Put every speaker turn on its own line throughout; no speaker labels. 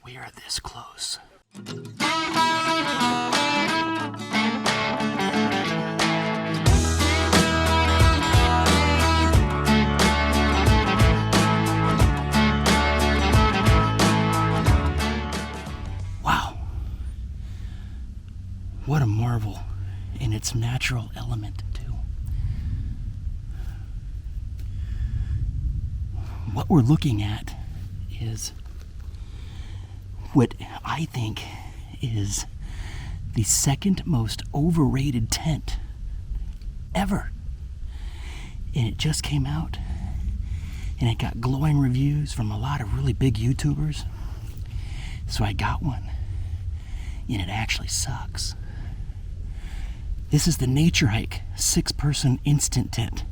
We are this close. Wow. What a marvel in its natural element, too. What we're looking at is what I think is the second most overrated tent ever. And it just came out, and it got glowing reviews from a lot of really big YouTubers. So I got one, and it actually sucks. This is the Naturehike 6-person instant tent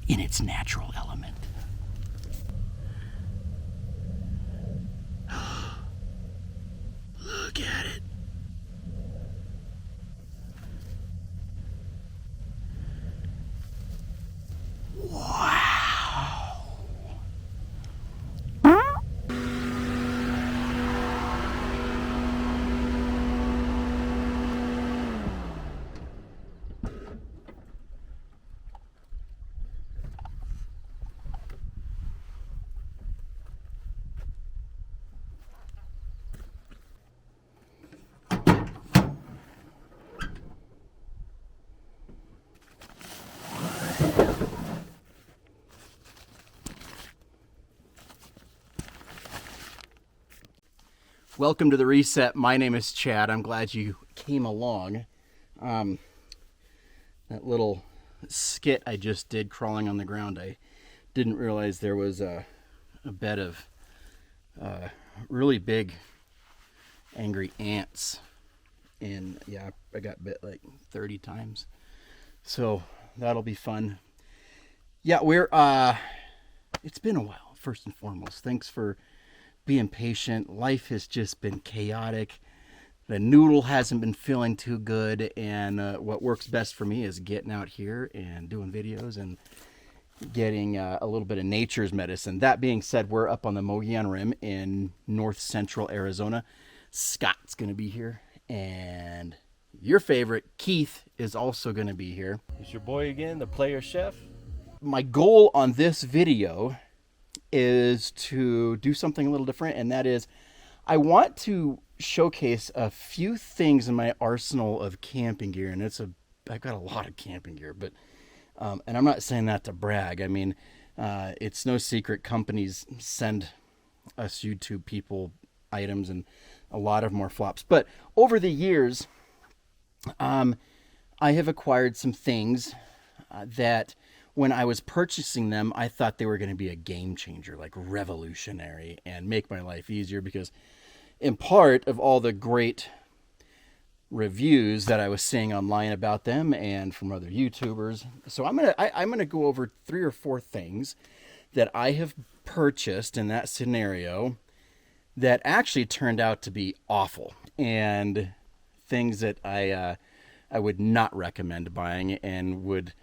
in its natural element. Look at it. Wow. Welcome to the reset. My name is Chad. I'm glad you came along. That little skit I just did crawling on the ground, I didn't realize there was a bed of really big angry ants. And yeah, I got bit like 30 times. So that'll be fun. Yeah, it's been a while, first and foremost. Thanks for being patient. Life has just been chaotic. The noodle hasn't been feeling too good, and what works best for me is getting out here and doing videos and getting a little bit of nature's medicine. That being said, we're up on the Mogollon Rim in north central Arizona. Scott's going to be here, and your favorite, Keith, is also going to be here.
It's your boy again, the player chef.
My goal on this video is to do something a little different, and that is I want to showcase a few things in my arsenal of camping gear. And I've got a lot of camping gear, but and I'm not saying that to brag. I mean, it's no secret companies send us YouTube people items and a lot of more flops. But over the years, I have acquired some things that when I was purchasing them, I thought they were going to be a game changer, like revolutionary, and make my life easier, because in part of all the great reviews that I was seeing online about them and from other YouTubers. So I'm gonna go over 3 or 4 things that I have purchased in that scenario that actually turned out to be awful, and things that I would not recommend buying, and would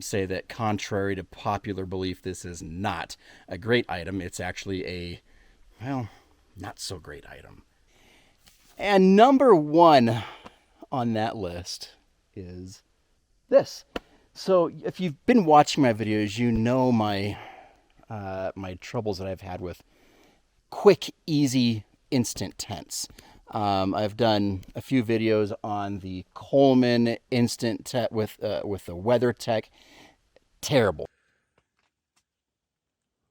say that contrary to popular belief, this is not a great item. It's actually a, well, not so great item. And number 1 on that list is this. So if you've been watching my videos, you know my my troubles that I've had with quick, easy, instant tents. I've done a few videos on the Coleman instant tent with the WeatherTech. Terrible.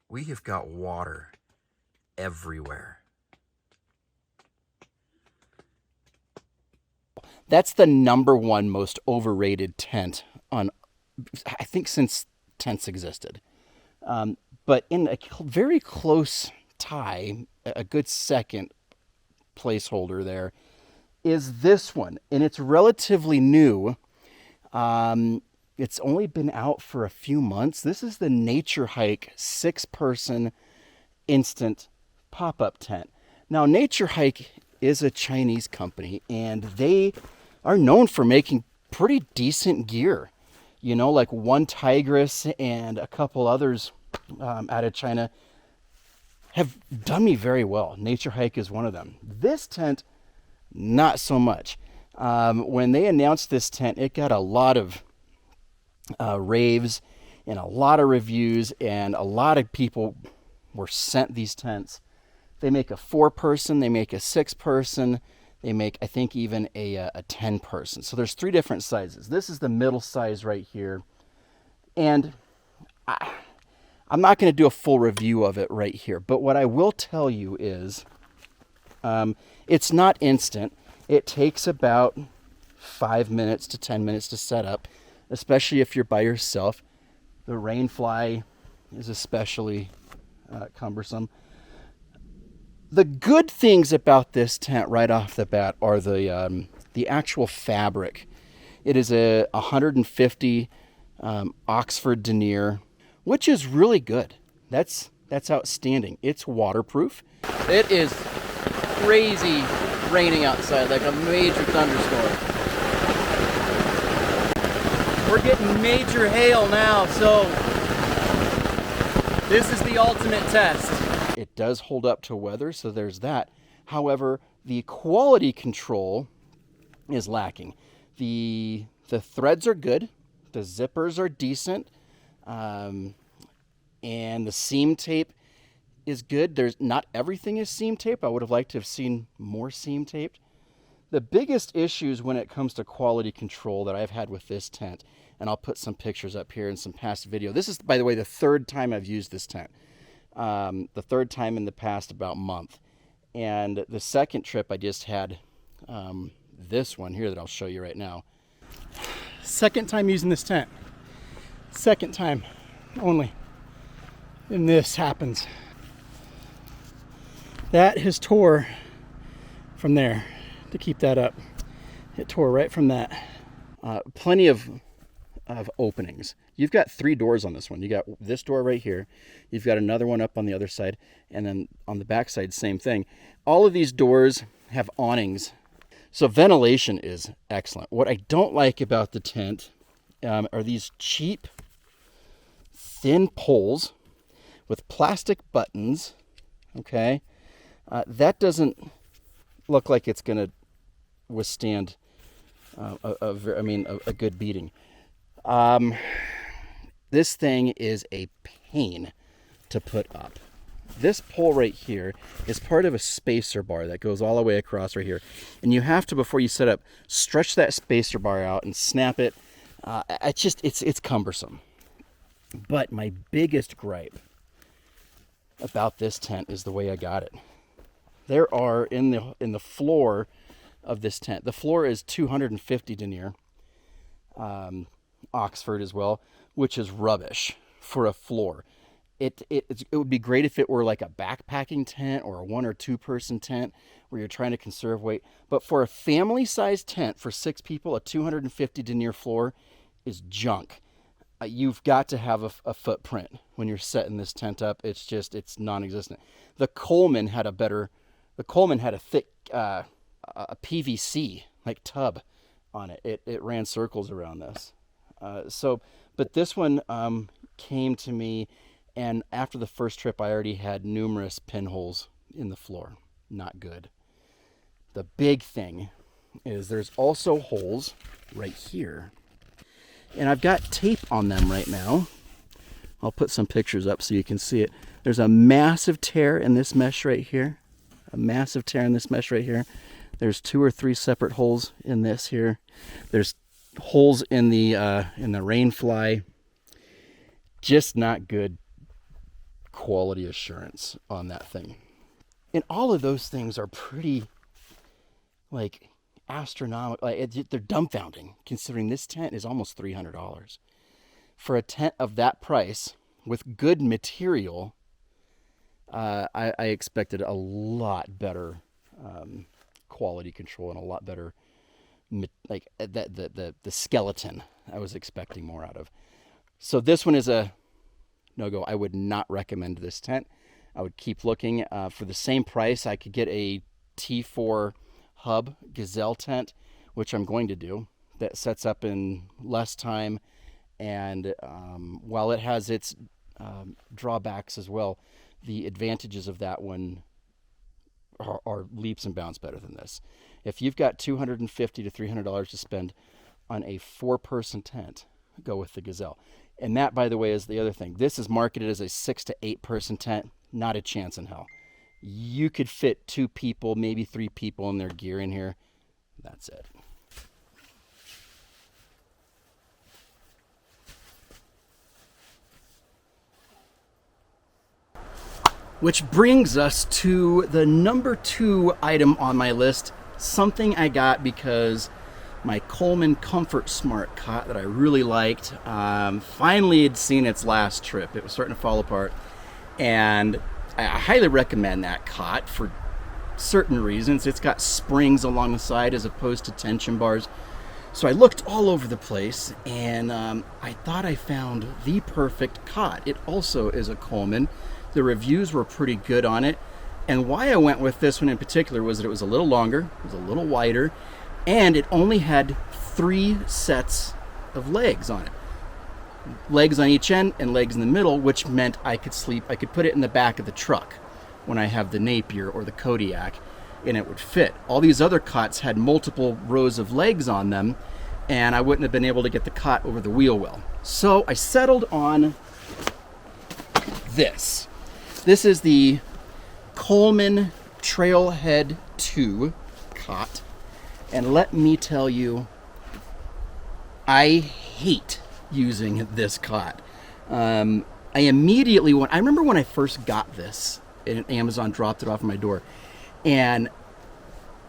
We have got water everywhere. That's the number 1 most overrated tent on, I think, since tents existed. But in a very close tie, a good second placeholder there is this one, and it's relatively new. It's only been out for a few months. This is the Naturehike 6-person instant pop-up tent. Now, Naturehike is a Chinese company, and they are known for making pretty decent gear. You know, like One Tigress and a couple others out of China have done me very well. Naturehike is one of them. This tent, not so much. When they announced this tent, it got a lot of raves and a lot of reviews, and a lot of people were sent these tents. They make a 4-person, they make a 6-person, they make, I think, even a 10-person. So there's 3 different sizes. This is the middle size right here. And I'm not going to do a full review of it right here, but what I will tell you is it's not instant. It takes about 5 minutes to 10 minutes to set up, especially if you're by yourself. The rainfly is especially cumbersome. The good things about this tent right off the bat are the actual fabric. It is a 150 Oxford denier, which is really good. That's outstanding. It's waterproof. It is crazy raining outside, like a major thunderstorm. We're getting major hail now, so this is the ultimate test. It does hold up to weather, so there's that. However, the quality control is lacking. The threads are good, the zippers are decent, and the seam tape is good. There's not everything is seam tape. I would have liked to have seen more seam taped. The biggest issues when it comes to quality control that I've had with this tent, and I'll put some pictures up here in some past video. This is, by the way, the 3rd time I've used this tent. The 3rd time in the past about month. And the 2nd trip I just had this one here that I'll show you right now. 2nd time using this tent. 2nd time only. And this happens. That has tore from there to keep that up. It tore right from that. Plenty of openings. You've got 3 doors on this one. You got this door right here. You've got another one up on the other side, and then on the back side, same thing. All of these doors have awnings, so ventilation is excellent. What I don't like about the tent are these cheap, thin poles with plastic buttons. Okay, that doesn't look like it's going to withstand a good beating. This thing is a pain to put up. This pole right here is part of a spacer bar that goes all the way across right here. And you have to, before you set up, stretch that spacer bar out and snap it. It's cumbersome. But my biggest gripe about this tent is the way I got it. There are in the floor of this tent, the floor is 250 denier, Oxford as well, which is rubbish for a floor. It would be great if it were like a backpacking tent or a 1 or 2 person tent where you're trying to conserve weight. But for a family-sized tent for 6 people, a 250 denier floor is junk. You've got to have a footprint when you're setting this tent up. It's non-existent. The Coleman had a thick a PVC like tub on it. It ran circles around this. But this one came to me, and after the first trip, I already had numerous pinholes in the floor. Not good. The big thing is there's also holes right here, and I've got tape on them right now. I'll put some pictures up so you can see it. There's a massive tear in this mesh right here. A massive tear in this mesh right here. There's 2 or 3 separate holes in this here. There's holes in the rainfly. Just not good quality assurance on that thing. And all of those things are pretty like astronomical. They're dumbfounding considering this tent is almost $300. For a tent of that price with good material, I expected a lot better quality control and a lot better, like the skeleton I was expecting more out of. So this one is a no-go. I would not recommend this tent. I would keep looking. For the same price, I could get a T4 hub gazelle tent, which I'm going to do, that sets up in less time. And while it has its drawbacks as well, the advantages of that one are leaps and bounds better than this. If you've got $250 to $300 to spend on a 4-person tent, go with the Gazelle. And that, by the way, is the other thing. This is marketed as a 6 to 8-person tent. Not a chance in hell. You could fit 2 people, maybe 3 people in their gear in here. That's it. Which brings us to the number 2 item on my list. Something I got because my Coleman Comfort Smart cot that I really liked finally had seen its last trip. It was starting to fall apart. And I highly recommend that cot for certain reasons. It's got springs along the side as opposed to tension bars. So I looked all over the place, and I thought I found the perfect cot. It also is a Coleman. The reviews were pretty good on it. And why I went with this one in particular was that it was a little longer, it was a little wider, and it only had 3 sets of legs on it. Legs on each end and legs in the middle, which meant I could put it in the back of the truck when I have the Napier or the Kodiak, and it would fit. All these other cots had multiple rows of legs on them, and I wouldn't have been able to get the cot over the wheel well. So I settled on this. This is the Coleman Trailhead 2 cot, and let me tell you, I hate using this cot. I remember when I first got this, and Amazon dropped it off at my door, and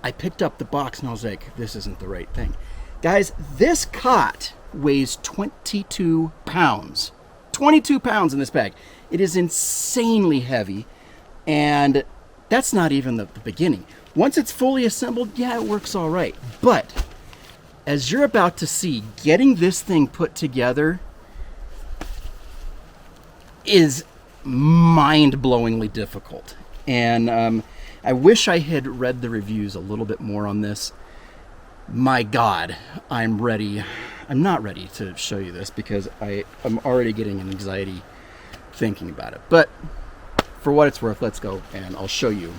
I picked up the box and I was like, this isn't the right thing. Guys, this cot weighs 22 pounds. 22 pounds in this bag. It is insanely heavy, and that's not even the beginning. Once it's fully assembled, yeah, it works all right. But as you're about to see, getting this thing put together is mind-blowingly difficult. And I wish I had read the reviews a little bit more on this. My God, I'm ready. I'm not ready to show you this because I'm already getting an anxiety thinking about it. But for what it's worth, let's go and I'll show you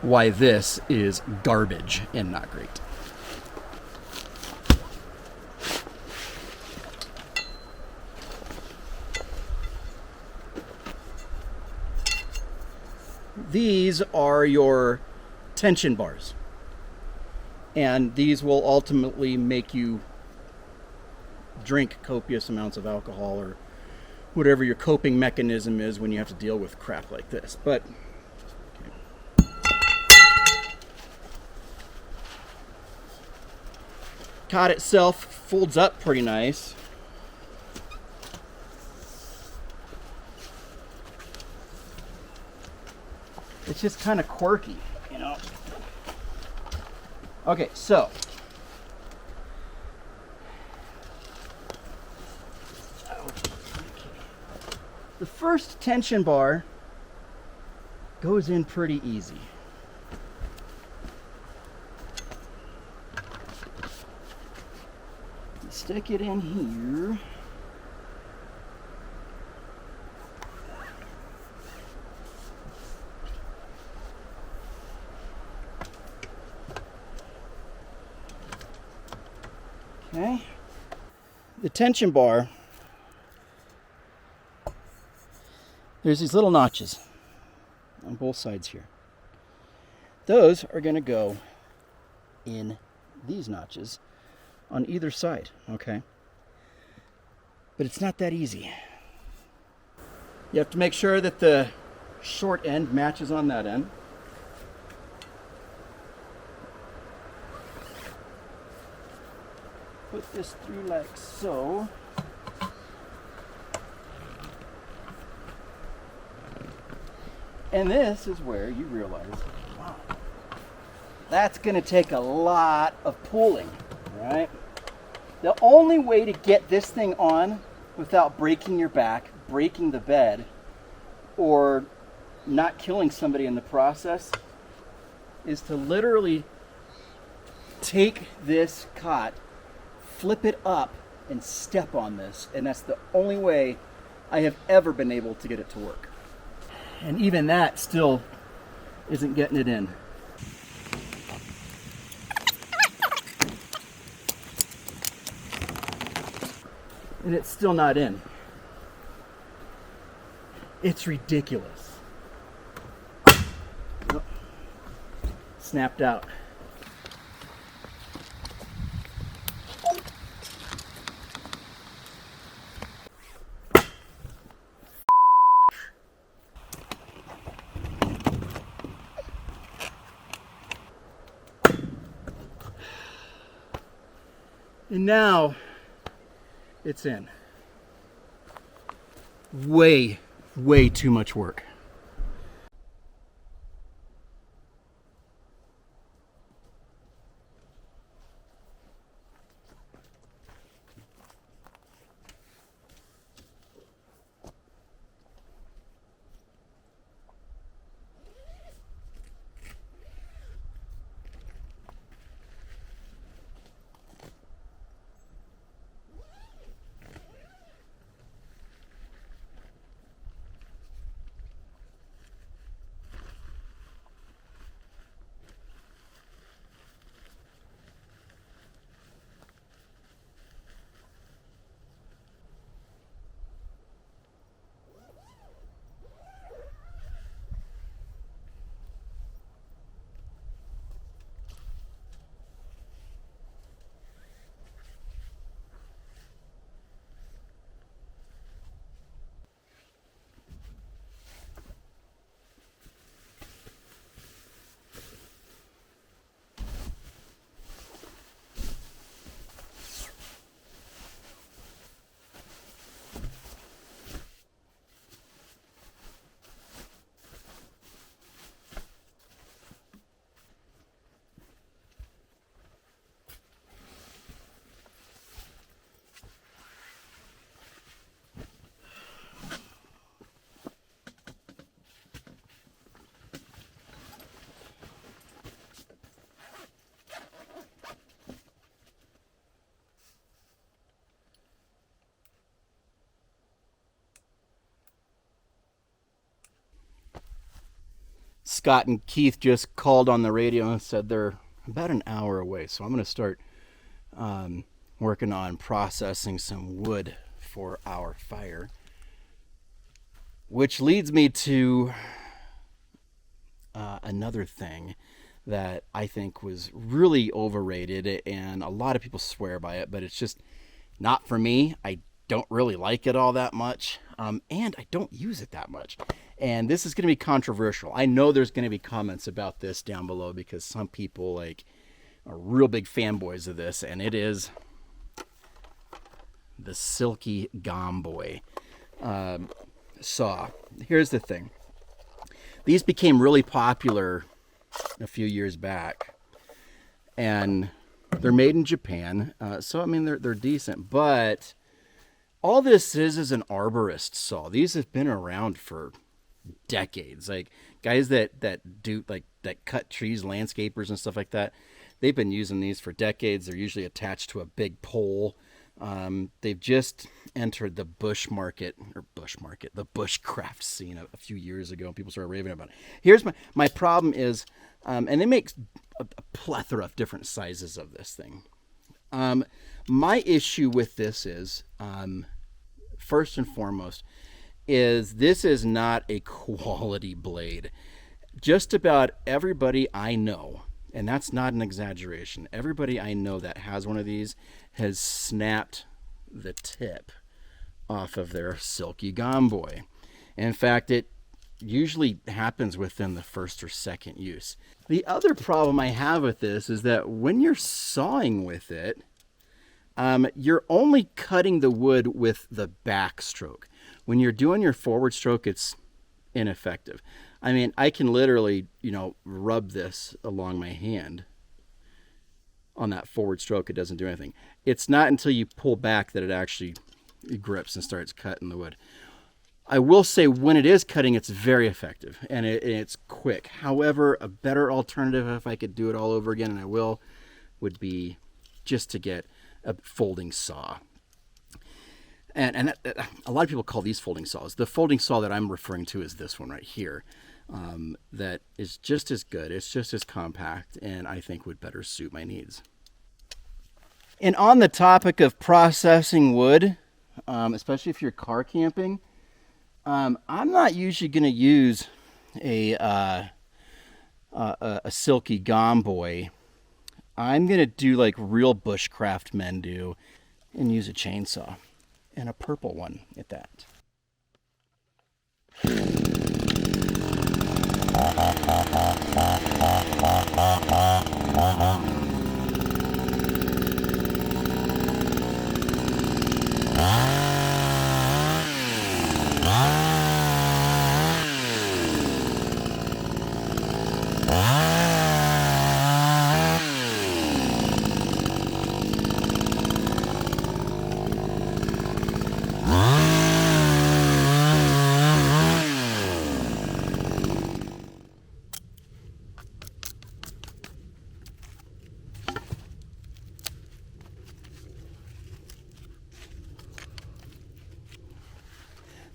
why this is garbage and not great. These are your tension bars, and these will ultimately make you drink copious amounts of alcohol or whatever your coping mechanism is when you have to deal with crap like this. But okay. Cot itself folds up pretty nice. It's just kind of quirky, you know. Okay, so the first tension bar goes in pretty easy. Stick it in here. Okay. The tension bar, there's these little notches on both sides here. Those are going to go in these notches on either side, okay? But it's not that easy. You have to make sure that the short end matches on that end. Put this through like so. And this is where you realize, wow, that's going to take a lot of pulling, right? The only way to get this thing on without breaking your back, breaking the bed, or not killing somebody in the process is to literally take this cot, flip it up, and step on this. And that's the only way I have ever been able to get it to work. And even that still isn't getting it in. And it's still not in. It's ridiculous. Oh, snapped out. And now it's in. Way too much work. Scott and Keith just called on the radio and said they're about an hour away. So I'm going to start working on processing some wood for our fire. Which leads me to another thing that I think was really overrated, and a lot of people swear by it, but it's just not for me. I don't really like it all that much, and I don't use it that much. And this is going to be controversial. I know there's going to be comments about this down below because some people like are real big fanboys of this, and it is the Silky Gomboy saw. Here's the thing. These became really popular a few years back, and they're made in Japan. So, I mean, they're decent, but all this is an arborist saw. These have been around for decades. Like guys that do like that cut trees, landscapers and stuff like that, they've been using these for decades. They're usually attached to a big pole. They've just entered the the bushcraft scene a few years ago, and people started raving about it. Here's my problem is, and they make a plethora of different sizes of this thing. My issue with this is, first and foremost, is this is not a quality blade. Just about everybody I know, and that's not an exaggeration, everybody I know that has one of these has snapped the tip off of their Silky Gomboy. In fact, it usually happens within the first or second use. The other problem I have with this is that when you're sawing with it, you're only cutting the wood with the backstroke. When you're doing your forward stroke, it's ineffective. I mean, I can literally, rub this along my hand. On that forward stroke, it doesn't do anything. It's not until you pull back that it actually grips and starts cutting the wood. I will say when it is cutting, it's very effective and it's quick. However, a better alternative, if I could do it all over again, and I will, would be just to get a folding saw. And a lot of people call these folding saws. The folding saw that I'm referring to is this one right here. That is just as good. It's just as compact, and I think would better suit my needs. And on the topic of processing wood, especially if you're car camping, I'm not usually going to use a silky gomboy. I'm going to do like real bushcraft men do and use a chainsaw, and a purple one at that.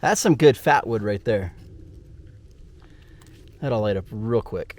That's some good fat wood right there. That'll light up real quick.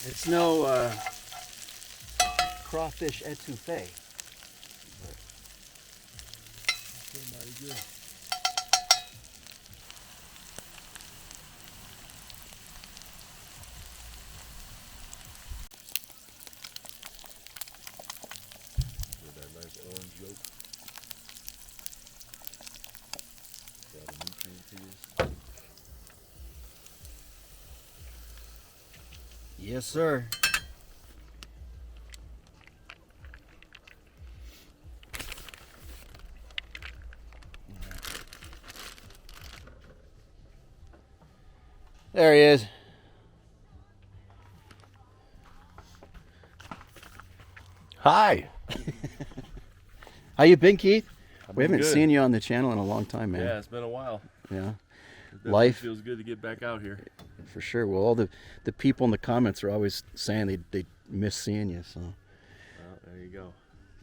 It's no crawfish etouffee. Mighty good.
With that nice orange yolk. Got a nutrient to you.
Yes, sir. There he is.
Hi.
How you been, Keith?
I've
We
been
haven't
good.
seen you on the channel in a long time, man.
Yeah, it's been a while.
Yeah,
It definitely
Life.
feels good to get back out here.
For sure. Well, all the people in the comments are always saying they miss seeing you. So,
Well, there you go.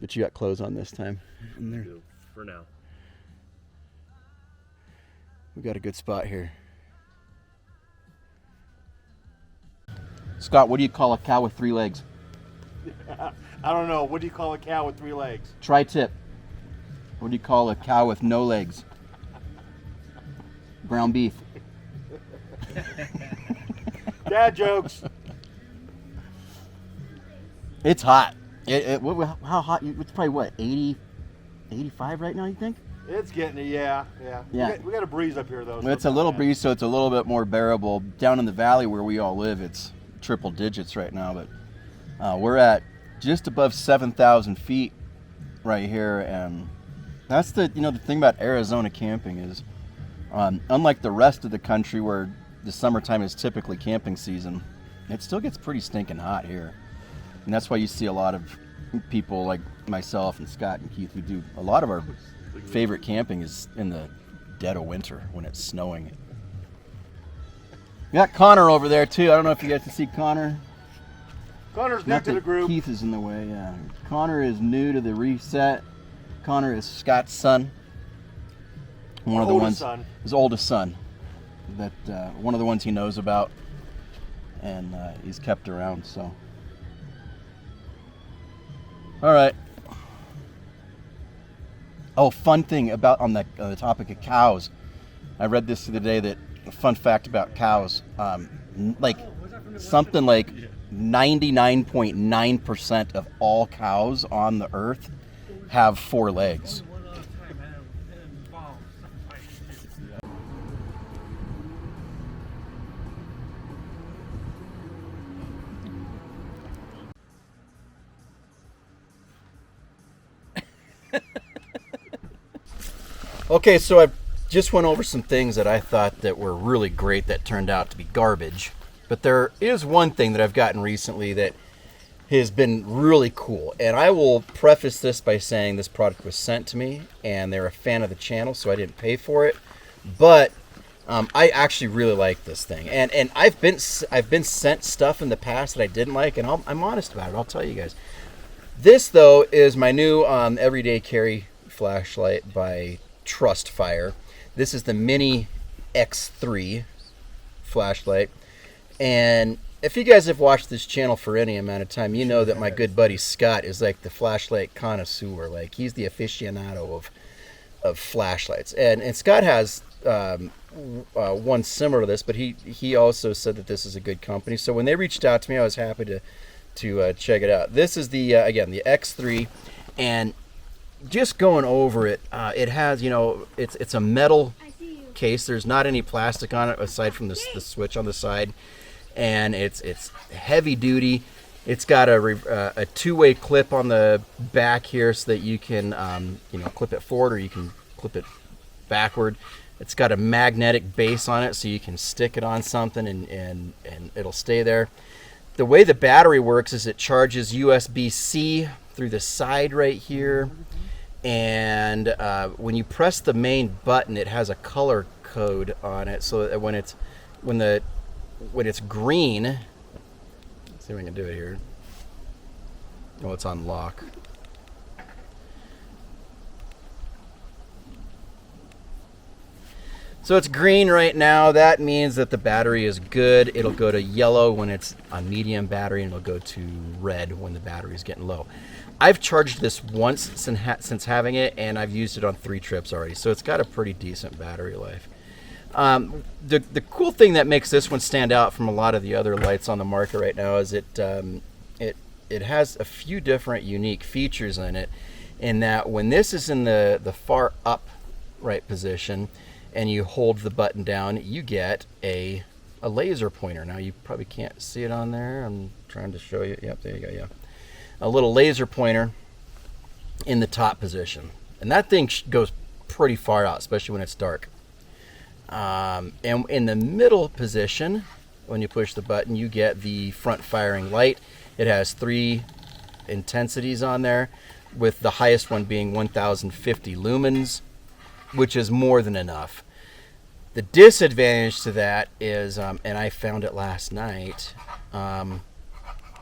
but you got clothes on this time. And there,
Do for now.
we got a good spot here. Scott, what do you call a cow with 3 legs?
I don't know. What do you call a cow with 3 legs?
Tri-tip. What do you call a cow with no legs? Ground beef.
Dad jokes.
It's hot. How hot? It's probably what, 80, 85 right now, you think?
It's getting it. Yeah.
Yeah.
We got a breeze up here though. so
It's a
not
little
bad.
breeze, so it's a little bit more bearable. Down in the valley where we all live, it's triple digits right now, but we're at just above 7,000 feet right here, and that's the thing about Arizona camping is Unlike the rest of the country where the summertime is typically camping season, it still gets pretty stinking hot here. And that's why you see a lot of people like myself and Scott and Keith. We do a lot of our favorite camping is in the dead of winter when it's snowing. We got Connor over there too. I don't know if you guys can see Connor.
Connor's new
Not
to the
that
group.
Keith is in the way, yeah. Connor is new to the reset. Connor is Scott's son. One of the ones,
son.
his oldest son. That one of the ones he knows about, and he's kept around. So, all right. Oh, fun thing about on the topic of cows. I read this the other day that a fun fact about cows, like something like 99.9% of all cows on the earth have 4 legs. Okay, so I just went over some things that I thought that were really great that turned out to be garbage. But there is one thing that I've gotten recently that has been really cool. And I will preface this by saying this product was sent to me and they're a fan of the channel, so I didn't pay for it. But I actually really like this thing. And I've been sent stuff in the past that I didn't like, and I'm honest about it. I'll tell you guys. This, though, is my new everyday carry flashlight by Trustfire. This is the Mini X3 flashlight. And if you guys have watched this channel for any amount of time, you know that my good buddy Scott is like the flashlight connoisseur. Like, he's the aficionado of flashlights. And Scott has one similar to this, but he also said that this is a good company. So when they reached out to me, I was happy to check it out. This is the again, the X3, and just going over it, it has, it's a metal case. There's not any plastic on it aside from the switch on the side, and it's heavy duty. It's got a two-way clip on the back here so that you can clip it forward or you can clip it backward. It's got a magnetic base on it so you can stick it on something and it'll stay there. The way the battery works is it charges USB-C through the side right here. And when you press the main button, it has a color code on it, so that when it's green, let's see if I can do it here. Oh, it's on lock. So it's green right now. That means that the battery is good. It'll go to yellow when it's on medium battery, and it'll go to red when the battery is getting low. I've charged this once since having it, and I've used it on 3 trips already, so it's got a pretty decent battery life. The cool thing that makes this one stand out from a lot of the other lights on the market right now is it has a few different unique features in it, in that when this is in the far upright position and you hold the button down, you get a laser pointer. Now you probably can't see it on there. I'm trying to show you. Yep, there you go. Yeah. A little laser pointer in the top position, and that thing goes pretty far out, especially when it's dark. And in the middle position, when you push the button, you get the front firing light. It has 3 intensities on there, with the highest one being 1050 lumens, which is more than enough. The disadvantage to that is, and I found it last night,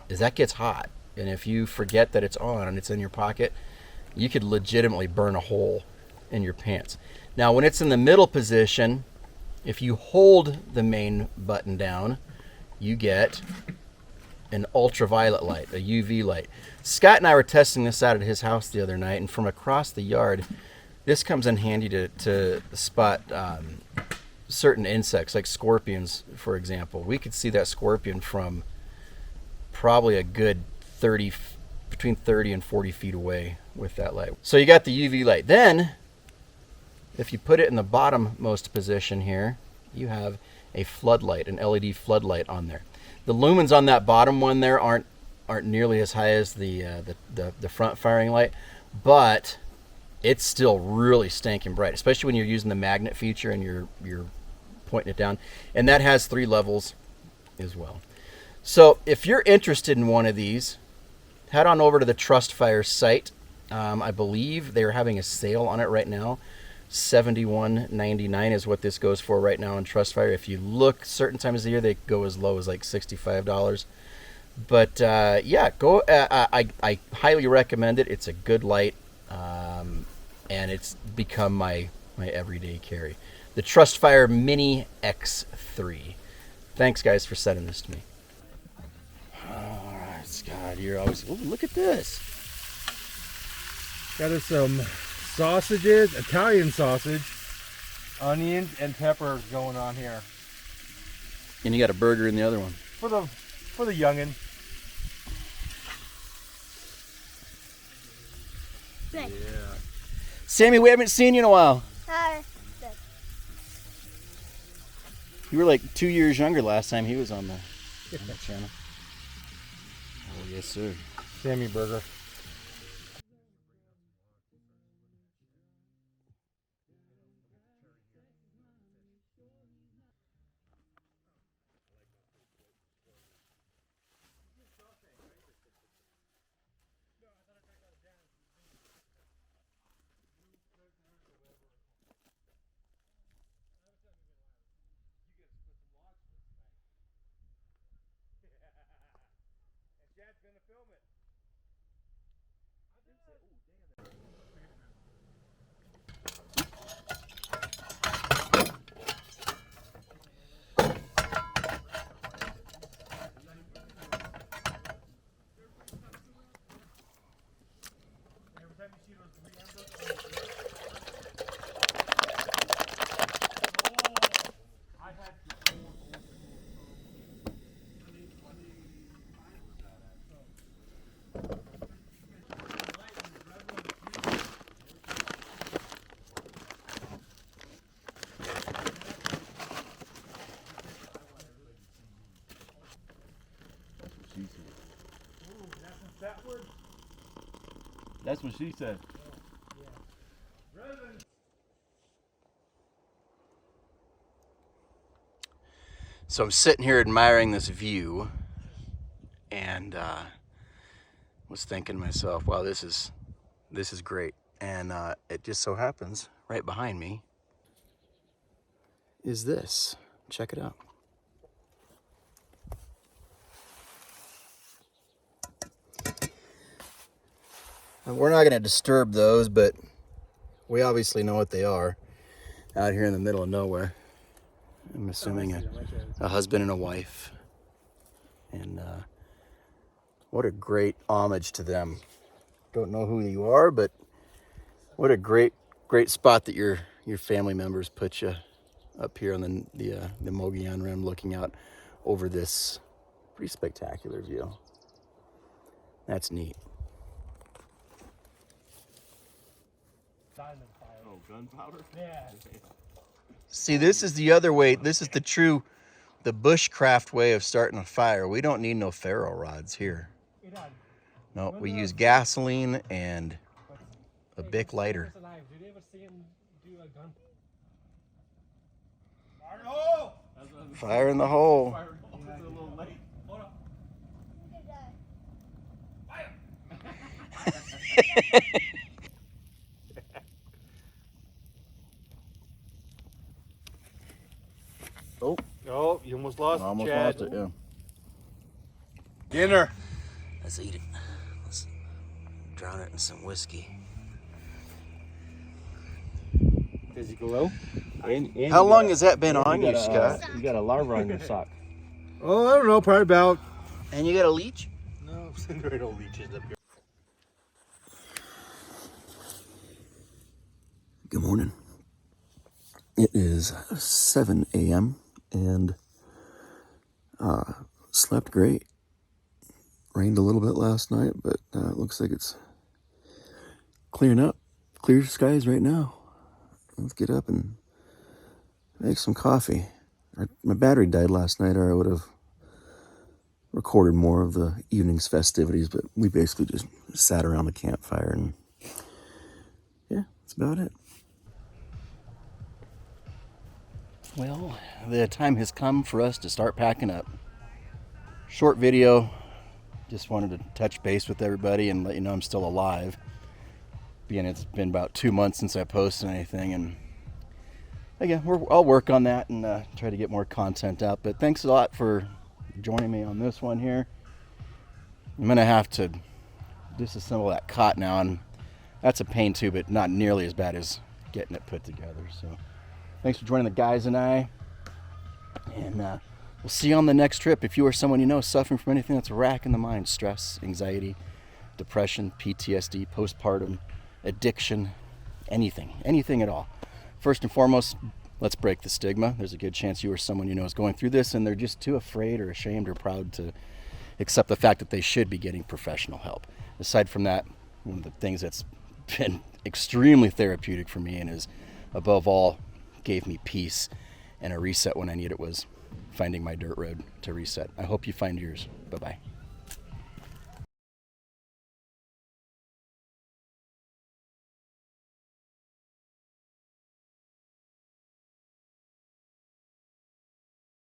is that gets hot. And if you forget that it's on and it's in your pocket, you could legitimately burn a hole in your pants. Now, when it's in the middle position, if you hold the main button down, you get an ultraviolet light, a UV light. Scott and I were testing this out at his house the other night, and from across the yard, this comes in handy to spot certain insects, like scorpions, for example. We could see that scorpion from probably a good between 30 and 40 feet away with that light. So you got the UV light. Then, if you put it in the bottommost position here, you have a floodlight, an LED floodlight on there. The lumens on that bottom one there aren't nearly as high as the front firing light, but it's still really stinking bright, especially when you're using the magnet feature and you're pointing it down. And that has 3 levels as well. So if you're interested in one of these, head on over to the Trustfire site. I believe they're having a sale on it right now. $71.99 is what this goes for right now on Trustfire. If you look certain times of the year, they go as low as like $65. But yeah, go. I highly recommend it. It's a good light, and it's become my everyday carry. The Trustfire Mini X3. Thanks, guys, for sending this to me. All right, Scott, you're always. Oh, look at this.
Got us some sausages, Italian sausage, onions, and peppers going on here
And you got a burger in the other one.
for the youngin.
Yeah.
Sammy, we haven't seen you in a while.
Hi.
You were like 2 years younger last time he was on the channel. Oh, yes, sir.
Sammy burger.
That's what she said.
So I'm sitting here admiring this view, and was thinking to myself, wow, this is great. And it just so happens right behind me is this. Check it out. And we're not going to disturb those, but we obviously know what they are out here in the middle of nowhere. I'm assuming a husband and a wife. And what a great homage to them. Don't know who you are, but what a great spot that your family members put you up here on the Mogollon Rim, looking out over this pretty spectacular view. That's neat.
Oh, gunpowder?
Yeah.
See, this is the other way. This is the bushcraft way of starting a fire. We don't need no ferro rods here. No, we use gasoline and a Bic lighter.
Did you ever see him do a gun?
Fire in the hole.
It's a little late. Hold up.
Oh, you almost lost
Almost
Chad.
lost it, yeah.
Dinner.
Let's eat it. Let's drown it in some whiskey.
Does it go low?
How long has that been on you, Scott?
You got a larva on your sock.
Oh, I don't know, probably about.
And you got a leech?
No, there no leeches up here.
Good morning. It is 7 a.m. and slept great. Rained a little bit last night, but it looks like it's clearing up. Clear skies right now. Let's get up and make some coffee. My battery died last night, or I would have recorded more of the evening's festivities, but we basically just sat around the campfire and yeah, That's about it. Well, the time has come for us to start packing up. Short video. Just wanted to touch base with everybody and let you know I'm still alive. Being it's been about 2 months since I posted anything, and again, I'll work on that and try to get more content out. But thanks a lot for joining me on this one here. I'm gonna have to disassemble that cot now, and that's a pain too, but not nearly as bad as getting it put together. So thanks for joining the guys and I, and we'll see you on the next trip. If you or someone you know suffering from anything that's racking the mind, stress, anxiety, depression, PTSD, postpartum, addiction, anything at all. First and foremost, let's break the stigma. There's a good chance you or someone you know is going through this and they're just too afraid or ashamed or proud to accept the fact that they should be getting professional help. Aside from that, one of the things that's been extremely therapeutic for me and is above all gave me peace and a reset when I need it was finding my dirt road to reset. I hope you find yours. Bye-bye.